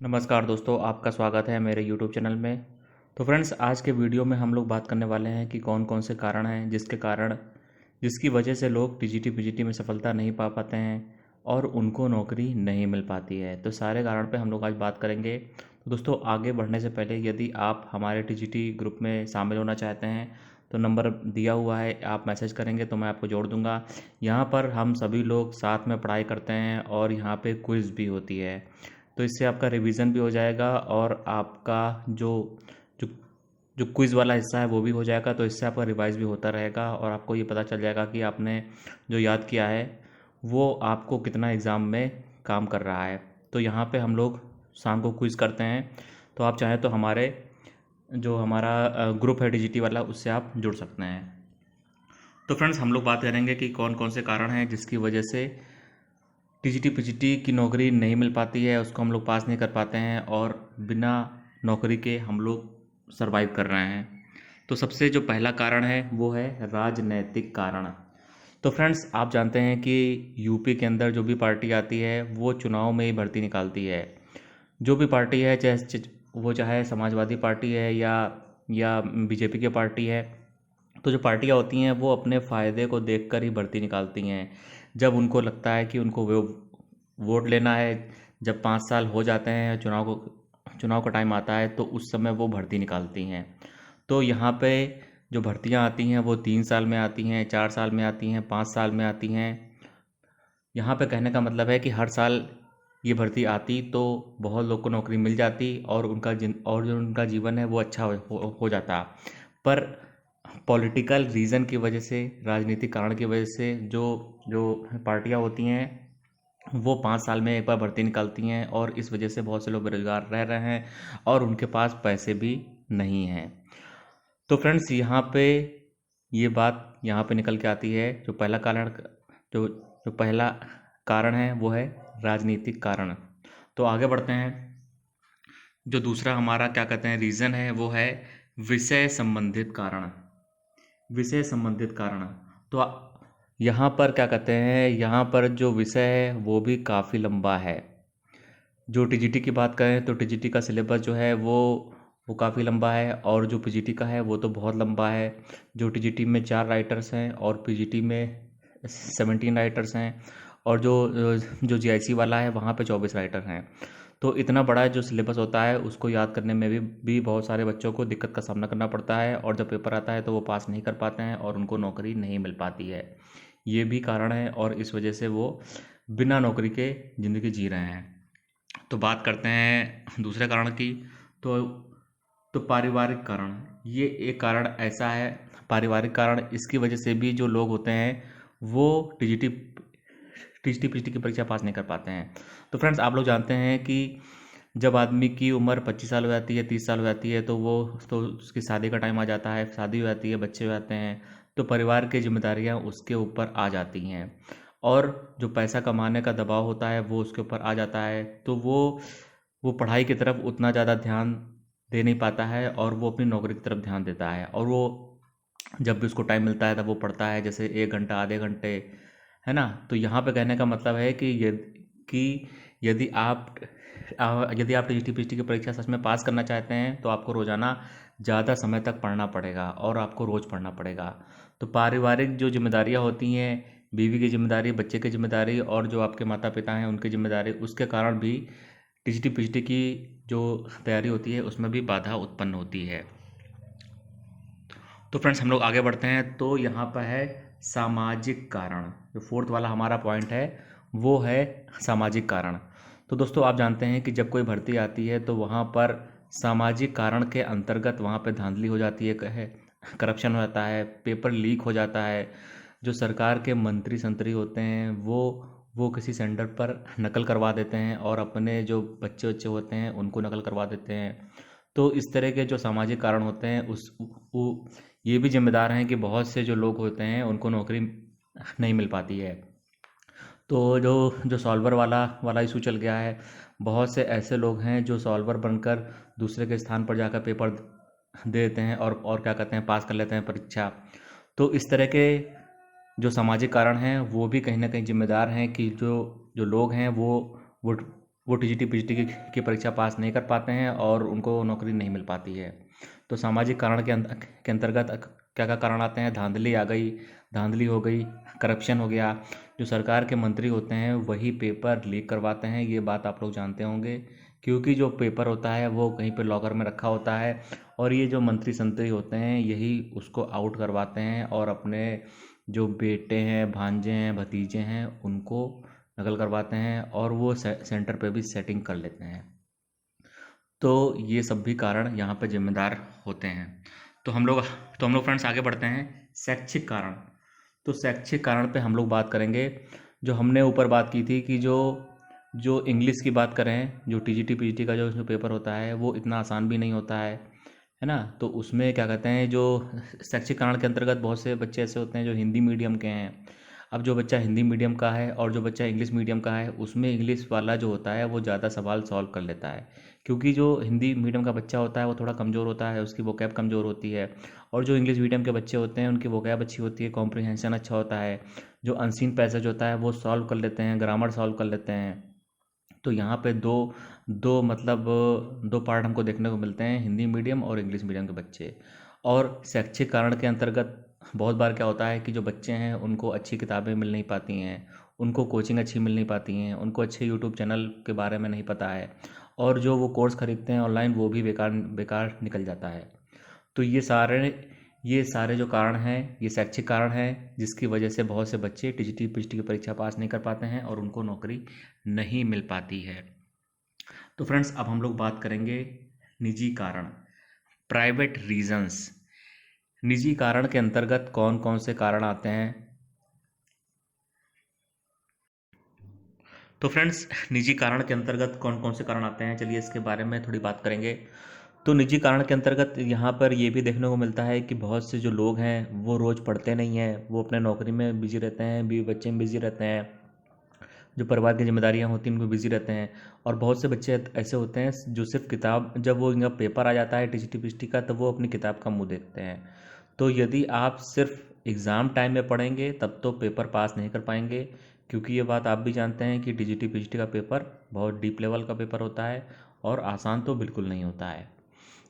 नमस्कार दोस्तों, आपका स्वागत है मेरे YouTube चैनल में। तो फ्रेंड्स, आज के वीडियो में हम लोग बात करने वाले हैं कि कौन कौन से कारण हैं जिसकी वजह से लोग टीजीटी पीजीटी में सफलता नहीं पा पाते हैं और उनको नौकरी नहीं मिल पाती है। तो सारे कारण पे हम लोग आज बात करेंगे। तो दोस्तों, आगे बढ़ने से पहले यदि आप हमारे टीजीटी ग्रुप में शामिल होना चाहते हैं तो नंबर दिया हुआ है, आप मैसेज करेंगे तो मैं आपको जोड़ दूंगा। यहाँ पर हम सभी लोग साथ में पढ़ाई करते हैं और यहाँ पे क्विज़ भी होती है। तो इससे आपका रिवीजन भी हो जाएगा और आपका जो जो जो क्विज़ वाला हिस्सा है वो भी हो जाएगा। तो इससे आपका रिवाइज भी होता रहेगा और आपको ये पता चल जाएगा कि आपने जो याद किया है वो आपको कितना एग्ज़ाम में काम कर रहा है। तो यहाँ पे हम लोग शाम को क्विज़ करते हैं। तो आप चाहें तो हमारा ग्रुप है डीजीटी वाला, उससे आप जुड़ सकते हैं। तो फ्रेंड्स, हम लोग बात करेंगे कि कौन कौन से कारण हैं जिसकी वजह से टीजीटी पीजीटी की नौकरी नहीं मिल पाती है, उसको हम लोग पास नहीं कर पाते हैं और बिना नौकरी के हम लोग सरवाइव कर रहे हैं। तो सबसे जो पहला कारण है वो है राजनैतिक कारण। तो फ्रेंड्स, आप जानते हैं कि यूपी के अंदर जो भी पार्टी आती है वो चुनाव में ही भर्ती निकालती है। जो भी पार्टी है, चाहे समाजवादी पार्टी है या बीजेपी की पार्टी है। तो जो पार्टियां होती हैं वो अपने फ़ायदे को देखकर ही भर्ती निकालती हैं। जब उनको लगता है कि उनको वो वोट लेना है, जब 5 साल हो जाते हैं चुनाव का टाइम आता है तो उस समय वो भर्ती निकालती हैं। तो यहाँ पे जो भर्तियाँ आती हैं वो 3 साल में आती हैं, 4 साल में आती हैं, 5 साल में आती हैं। यहाँ पे कहने का मतलब है कि हर साल ये भर्ती आती तो बहुत लोग को नौकरी मिल जाती और जो उनका जीवन है वो अच्छा हो जाता। पर पॉलिटिकल रीज़न की वजह से, राजनीतिक कारण की वजह से जो जो पार्टियां होती हैं वो 5 साल में एक बार भर्ती निकालती हैं और इस वजह से बहुत से लोग बेरोजगार रह रहे हैं और उनके पास पैसे भी नहीं हैं। तो फ्रेंड्स, ये बात यहाँ पे निकल के आती है। जो जो पहला कारण है वो है राजनीतिक कारण। तो आगे बढ़ते हैं। जो दूसरा हमारा क्या कहते हैं रीज़न है वो है विषय संबंधित कारण। विषय संबंधित कारण। तो यहाँ पर क्या कहते हैं, यहाँ पर जो विषय है वो भी काफ़ी लंबा है। जो टीजीटी की बात करें तो टीजीटी का सिलेबस जो है वो काफ़ी लंबा है और जो पीजीटी का है वो तो बहुत लंबा है। जो टीजीटी में 4 राइटर्स हैं और पीजीटी में 17 राइटर्स हैं और जो जीआईसी वाला है वहाँ पे 24 राइटर हैं। तो इतना बड़ा जो सिलेबस होता है उसको याद करने में भी बहुत सारे बच्चों को दिक्कत का सामना करना पड़ता है और जब पेपर आता है तो वो पास नहीं कर पाते हैं और उनको नौकरी नहीं मिल पाती है। ये भी कारण है और इस वजह से वो बिना नौकरी के ज़िंदगी जी रहे हैं। तो बात करते हैं दूसरे कारण की। तो पारिवारिक कारण, ये एक कारण ऐसा है। पारिवारिक कारण, इसकी वजह से भी जो लोग होते हैं वो टीजीटी टीजीटी पीजीटी की परीक्षा पास नहीं कर पाते हैं। तो फ्रेंड्स, आप लोग जानते हैं कि जब आदमी की उम्र 25 साल हो जाती है, 30 साल हो जाती है तो उसकी शादी का टाइम आ जाता है, शादी हो जाती है, बच्चे हो जाते हैं। तो परिवार की जिम्मेदारियां उसके ऊपर आ जाती हैं और जो पैसा कमाने का दबाव होता है वो उसके ऊपर आ जाता है। तो वो पढ़ाई की तरफ उतना ज़्यादा ध्यान दे नहीं पाता है और वो अपनी नौकरी की तरफ ध्यान देता है और वो जब भी उसको टाइम मिलता है तब वो पढ़ता है, जैसे 1 घंटा, आधे घंटे, है ना। तो यहाँ पे कहने का मतलब है कि यदि आप यदि आप टीजीटी पीजीटी की परीक्षा सच में पास करना चाहते हैं तो आपको रोज़ाना ज़्यादा समय तक पढ़ना पड़ेगा और आपको रोज़ पढ़ना पड़ेगा। तो पारिवारिक जो जिम्मेदारियाँ होती हैं, बीवी की जिम्मेदारी, बच्चे की जिम्मेदारी और जो आपके माता पिता हैं उनकी जिम्मेदारी, उसके कारण भी टीजीटी पीजीटी की जो तैयारी होती है उसमें भी बाधा उत्पन्न होती है। तो फ्रेंड्स, हम लोग आगे बढ़ते हैं। तो यहाँ पर है सामाजिक कारण। जो फोर्थ वाला हमारा पॉइंट है वो है सामाजिक कारण। तो दोस्तों, आप जानते हैं कि जब कोई भर्ती आती है तो वहाँ पर सामाजिक कारण के अंतर्गत वहाँ पे धांधली हो जाती है, करप्शन हो जाता है, पेपर लीक हो जाता है। जो सरकार के मंत्री संतरी होते हैं वो किसी सेंटर पर नकल करवा देते हैं और अपने जो बच्चे बच्चे होते हैं उनको नकल करवा देते हैं। तो इस तरह के जो सामाजिक कारण होते हैं ये भी जिम्मेदार हैं कि बहुत से जो लोग होते हैं उनको नौकरी नहीं मिल पाती है। तो जो जो सॉल्वर वाला इशू चल गया है, बहुत से ऐसे लोग हैं जो सॉल्वर बनकर दूसरे के स्थान पर जाकर पेपर दे देते हैं और क्या कहते हैं, पास कर लेते हैं परीक्षा। तो इस तरह के जो सामाजिक कारण हैं वो भी कहीं ना कहीं जिम्मेदार हैं कि जो जो लोग हैं वो वो टीजीटी पीजीटी की परीक्षा पास नहीं कर पाते हैं और उनको नौकरी नहीं मिल पाती है। तो सामाजिक कारण के अंतर्गत क्या क्या कारण आते हैं? धांधली आ गई, धांधली हो गई, करप्शन हो गया। जो सरकार के मंत्री होते हैं वही पेपर लीक करवाते हैं, ये बात आप लोग जानते होंगे, क्योंकि जो पेपर होता है वो कहीं पे लॉकर में रखा होता है और ये जो मंत्री संतरी होते हैं यही उसको आउट करवाते हैं और अपने जो बेटे हैं, भांजे हैं, भतीजे हैं उनको नकल करवाते हैं और वो सेंटर पे भी सेटिंग कर लेते हैं। तो ये सब भी कारण यहाँ पे जिम्मेदार होते हैं। तो हम लोग फ्रेंड्स आगे बढ़ते हैं। शैक्षिक कारण। तो शैक्षिक कारण पे हम लोग बात करेंगे। जो हमने ऊपर बात की थी कि जो जो इंग्लिश की बात करें, जो टीजीटी पीजीटी का जो पेपर होता है वो इतना आसान भी नहीं होता है ना। तो उसमें क्या कहते हैं, जो शैक्षिक कारण के अंतर्गत बहुत से बच्चे ऐसे होते हैं जो हिंदी मीडियम के हैं। अब जो बच्चा हिंदी मीडियम का है और जो बच्चा इंग्लिश मीडियम का है उसमें इंग्लिश वाला जो होता है वो ज़्यादा सवाल सॉल्व कर लेता है, क्योंकि जो हिंदी मीडियम का बच्चा होता है वो थोड़ा कमज़ोर होता है, उसकी वोकैब कमज़ोर होती है। और जो इंग्लिश मीडियम के बच्चे होते हैं उनकी वोकैब अच्छी होती है, कॉम्प्रिहेंशन अच्छा होता है, जो अनसीन पैसेज होता है वो सॉल्व कर लेते हैं, ग्रामर सॉल्व कर लेते हैं। तो यहाँ पे दो दो मतलब दो पार्ट हमको देखने को मिलते हैं, हिंदी मीडियम और इंग्लिश मीडियम के बच्चे। और शैक्षिक कारण के अंतर्गत बहुत बार क्या होता है कि जो बच्चे हैं उनको अच्छी किताबें मिल नहीं पाती हैं, उनको कोचिंग अच्छी मिल नहीं पाती हैं, उनको अच्छे यूट्यूब चैनल के बारे में नहीं पता है और जो वो कोर्स खरीदते हैं ऑनलाइन वो भी बेकार बेकार निकल जाता है। तो ये सारे जो कारण हैं ये शैक्षिक कारण हैं, जिसकी वजह से बहुत से बच्चे टीजीटी पीजीटी की परीक्षा पास नहीं कर पाते हैं और उनको नौकरी नहीं मिल पाती है। तो फ्रेंड्स अब हम लोग बात करेंगे निजी कारण, प्राइवेट रीजंस। निजी कारण के अंतर्गत कौन कौन से कारण आते हैं? तो फ्रेंड्स निजी कारण के अंतर्गत कौन कौन से कारण आते हैं, चलिए इसके बारे में थोड़ी बात करेंगे। तो निजी कारण के अंतर्गत यहाँ पर ये भी देखने को मिलता है कि बहुत से जो लोग हैं वो रोज़ पढ़ते नहीं हैं, वो अपने नौकरी में बिजी रहते हैं, बीवी बच्चे में बिजी रहते हैं, जो परिवार की जिम्मेदारियाँ होती हैं उनमें बिजी रहते हैं। और बहुत से बच्चे ऐसे होते हैं जो सिर्फ किताब, जब वो इनका पेपर आ जाता है टीजीटी पीजीटी का, तब वो अपनी किताब का मुंह देखते हैं। तो यदि आप सिर्फ एग्ज़ाम टाइम में पढ़ेंगे तब तो पेपर पास नहीं कर पाएंगे, क्योंकि ये बात आप भी जानते हैं कि टीजीटी पीजीटी का पेपर बहुत डीप लेवल का पेपर होता है और आसान तो बिल्कुल नहीं होता है।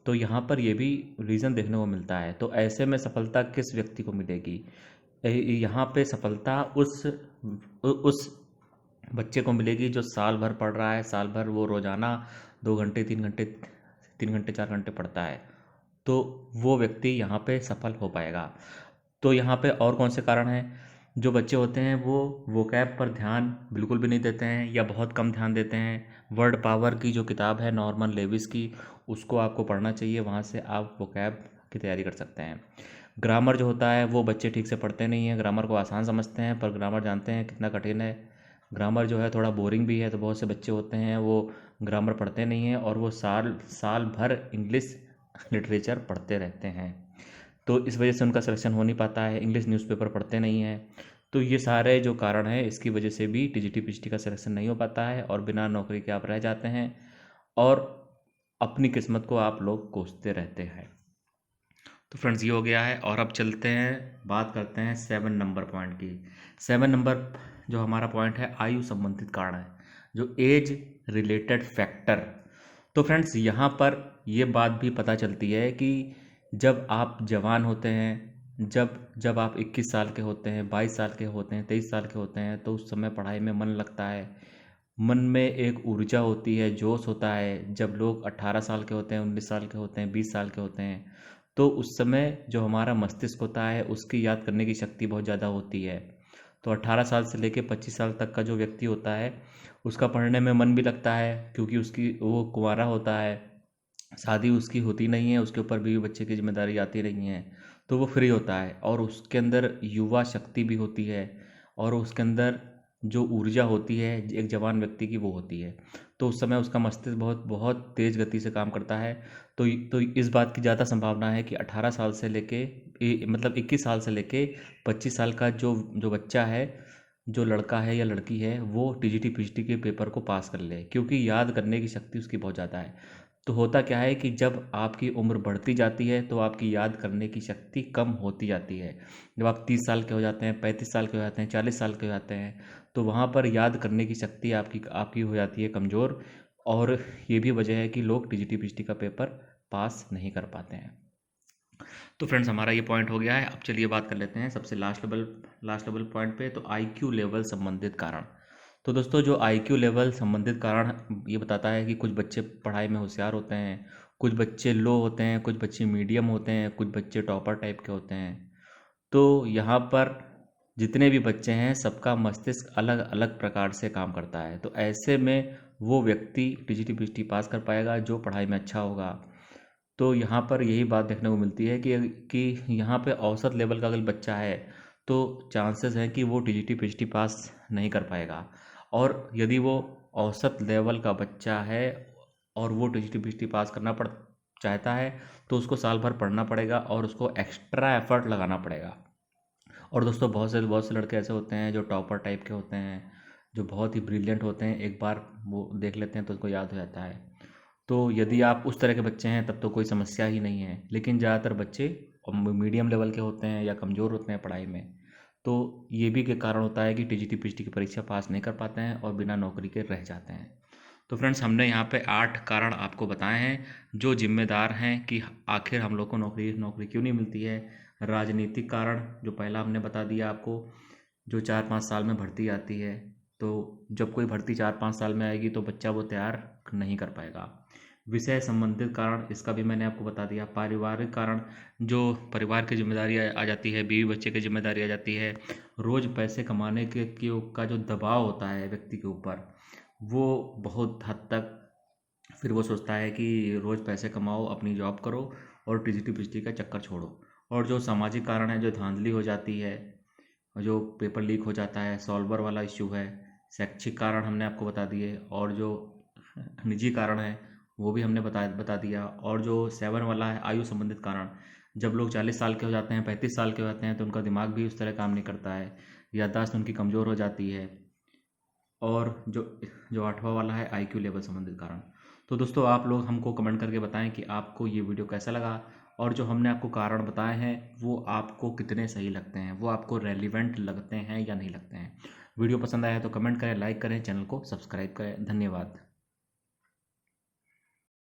तो यहाँ पर ये भी रीज़न देखने को मिलता है। तो ऐसे में सफलता किस व्यक्ति को मिलेगी? यहाँ पे सफलता उस बच्चे को मिलेगी जो साल भर पढ़ रहा है, साल भर वो रोज़ाना 2 घंटे 3 घंटे 3 घंटे 4 घंटे पढ़ता है, तो वो व्यक्ति यहाँ पे सफल हो पाएगा। तो यहाँ पे और कौन से कारण हैं? जो बच्चे होते हैं वो वोकैब पर ध्यान बिल्कुल भी नहीं देते हैं या बहुत कम ध्यान देते हैं। वर्ड पावर की जो किताब है नॉर्मन लेविस की, उसको आपको पढ़ना चाहिए, वहाँ से आप वोकैब की तैयारी कर सकते हैं। ग्रामर जो होता है वो बच्चे ठीक से पढ़ते नहीं हैं, ग्रामर को आसान समझते हैं पर ग्रामर जानते हैं कितना कठिन है। ग्रामर जो है थोड़ा बोरिंग भी है, तो बहुत से बच्चे होते हैं वो ग्रामर पढ़ते नहीं हैं और वो साल साल भर इंग्लिश लिटरेचर पढ़ते रहते हैं। तो इस वजह से उनका सिलेक्शन हो नहीं पाता है, इंग्लिश न्यूज़पेपर पढ़ते नहीं हैं। तो ये सारे जो कारण हैं इसकी वजह से भी टीजीटी पीजीटी का सिलेक्शन नहीं हो पाता है और बिना नौकरी के आप रह जाते हैं और अपनी किस्मत को आप लोग कोसते रहते हैं। तो फ्रेंड्स ये हो गया है और अब चलते हैं, बात करते हैं 7 नंबर पॉइंट की। 7 नंबर जो हमारा पॉइंट है आयु संबंधित कारण है, जो एज रिलेटेड फैक्टर। तो फ्रेंड्स यहाँ पर ये बात भी पता चलती है कि जब आप जवान होते हैं, जब जब आप 21 साल के होते हैं, 22 साल के होते हैं, 23 साल के होते हैं, तो उस समय पढ़ाई में मन लगता है, मन में एक ऊर्जा होती है, जोश होता है। जब लोग 18 साल के होते हैं, 19 साल के होते हैं, 20 साल के होते हैं, तो उस समय जो हमारा मस्तिष्क होता है उसकी याद करने की शक्ति बहुत ज़्यादा होती है। तो 18 साल से लेकर 25 साल तक का जो व्यक्ति होता है उसका पढ़ने में मन भी लगता है, क्योंकि उसकी वो कुंवारा होता है, शादी उसकी होती नहीं है, उसके ऊपर बीवी बच्चे की जिम्मेदारी आती नहीं है, तो वो फ्री होता है और उसके अंदर युवा शक्ति भी होती है और उसके अंदर जो ऊर्जा होती है एक जवान व्यक्ति की वो होती है। तो उस समय उसका मस्तिष्क बहुत बहुत तेज़ गति से काम करता है। तो इस बात की ज़्यादा संभावना है कि 18 साल से लेके मतलब 21 साल से लेके 25 साल का जो जो बच्चा है, जो लड़का है या लड़की है, वो टीजीटी पीजीटी के पेपर को पास कर ले, क्योंकि याद करने की शक्ति उसकी बहुत ज़्यादा है। तो होता क्या है कि जब आपकी उम्र बढ़ती जाती है तो आपकी याद करने की शक्ति कम होती जाती है। जब आप 30 साल के हो जाते हैं, 35 साल के हो जाते हैं, 40 साल के हो जाते हैं, तो वहाँ पर याद करने की शक्ति आपकी हो जाती है कमज़ोर, और ये भी वजह है कि लोग टीजीटी पीजीटी का पेपर पास नहीं कर पाते हैं। तो फ्रेंड्स, हमारा ये पॉइंट हो गया है। अब चलिए बात कर लेते हैं सबसे लास्ट लेवल पॉइंट पे, तो आईक्यू लेवल संबंधित कारण। तो दोस्तों, जो आईक्यू लेवल संबंधित कारण ये बताता है कि कुछ बच्चे पढ़ाई में होशियार होते हैं, कुछ बच्चे लो होते हैं, कुछ बच्चे मीडियम होते हैं, कुछ बच्चे टॉपर टाइप के होते हैं। तो यहाँ पर जितने भी बच्चे हैं, सबका मस्तिष्क अलग अलग प्रकार से काम करता है। तो ऐसे में वो व्यक्ति टीजीटी पीजीटी पास कर पाएगा जो पढ़ाई में अच्छा होगा। तो यहाँ पर यही बात देखने को मिलती है कि यहाँ पे औसत लेवल का अगर बच्चा है तो चांसेस हैं कि वो टीजीटी पीजीटी पास नहीं कर पाएगा। और यदि वो औसत लेवल का बच्चा है और वो टीजीटी पीजीटी पास करना पड़ चाहता है, तो उसको साल भर पढ़ना पड़ेगा और उसको एक्स्ट्रा एफर्ट लगाना पड़ेगा। और दोस्तों, बहुत से लड़के ऐसे होते हैं जो टॉपर टाइप के होते हैं, जो बहुत ही ब्रिलियंट होते हैं, एक बार वो देख लेते हैं तो उसको याद हो जाता है। तो यदि आप उस तरह के बच्चे हैं तब तो कोई समस्या ही नहीं है, लेकिन ज़्यादातर बच्चे मीडियम लेवल के होते हैं या कमज़ोर होते हैं पढ़ाई में, तो ये भी के कारण होता है कि टीजीटी पीजीटी की परीक्षा पास नहीं कर पाते हैं और बिना नौकरी के रह जाते हैं। तो फ्रेंड्स, हमने यहाँ पे 8 कारण आपको बताए हैं जो जिम्मेदार हैं कि आखिर हम लोग को नौकरी क्यों नहीं मिलती है। राजनीतिक कारण जो पहला हमने बता दिया आपको, जो 4-5 साल में भर्ती आती है, तो जब कोई भर्ती 4-5 साल में आएगी तो बच्चा वो तैयार नहीं कर पाएगा। विषय संबंधित कारण, इसका भी मैंने आपको बता दिया। पारिवारिक कारण, जो परिवार की जिम्मेदारी आ जाती है, बीवी बच्चे की जिम्मेदारी आ जाती है, रोज़ पैसे कमाने का जो दबाव होता है व्यक्ति के ऊपर, वो बहुत हद तक फिर वो सोचता है कि रोज़ पैसे कमाओ, अपनी जॉब करो और टीजीटी पीजीटी का चक्कर छोड़ो। और जो सामाजिक कारण है, जो धांधली हो जाती है, जो पेपर लीक हो जाता है, सॉल्वर वाला इश्यू है। शैक्षिक कारण हमने आपको बता दिए, और जो निजी कारण है वो भी हमने बता दिया। और जो 7 वाला है, आयु संबंधित कारण, जब लोग 40 साल के हो जाते हैं, 35 साल के हो जाते हैं, तो उनका दिमाग भी उस तरह काम नहीं करता है, याददाश्त उनकी कमज़ोर हो जाती है। और जो 8वां वाला है, आईक्यू लेवल संबंधित कारण। तो दोस्तों, आप लोग हमको कमेंट करके बताएं कि आपको ये वीडियो कैसा लगा, और जो हमने आपको कारण बताए हैं वो आपको कितने सही लगते हैं, वो आपको रेलिवेंट लगते हैं या नहीं लगते हैं। वीडियो पसंद आया है तो कमेंट करें, लाइक करें, चैनल को सब्सक्राइब करें। धन्यवाद।